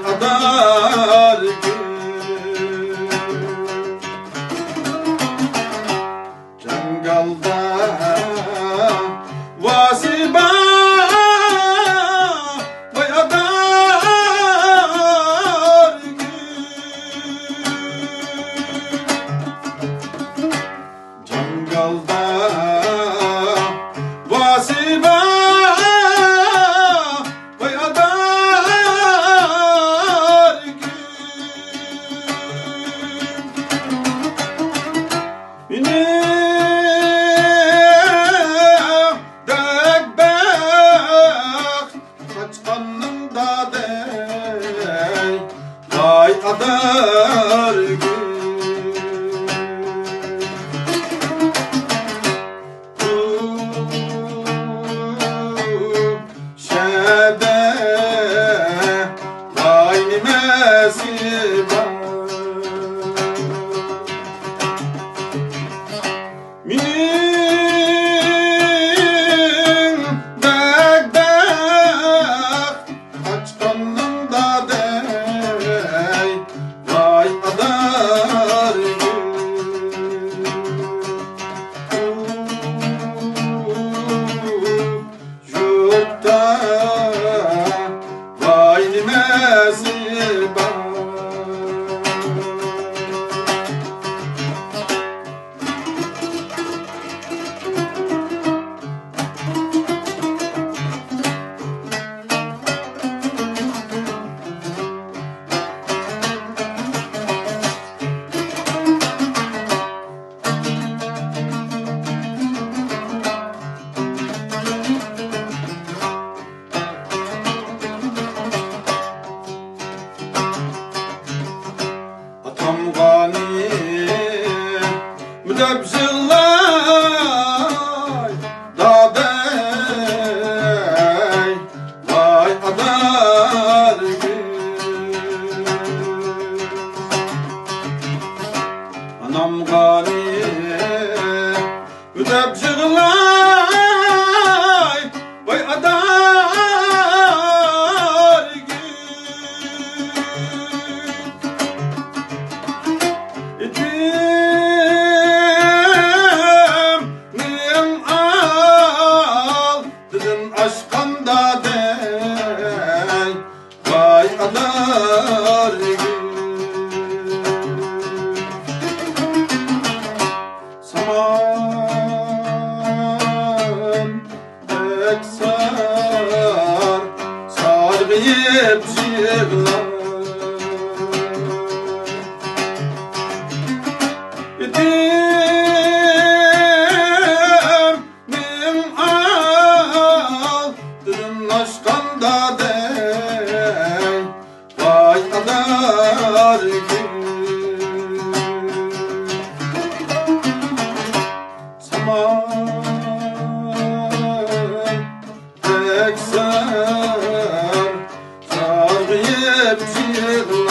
adar Cangalda vasiba vay adar Cangalda vasiba vay adar Vay adar Şebe Vay nimesiba Min dek açkanında dey Vay adar Jutta Vay nimesiba Atam gani müdebzillay dadey Vay adar Anam gani müdebzillay Vay adar Aşkanda dey Vay adar Saman eksar Sargıyıp yığlar Aşkanda dey Vay adar Saman eksar Sargıyıp yığlar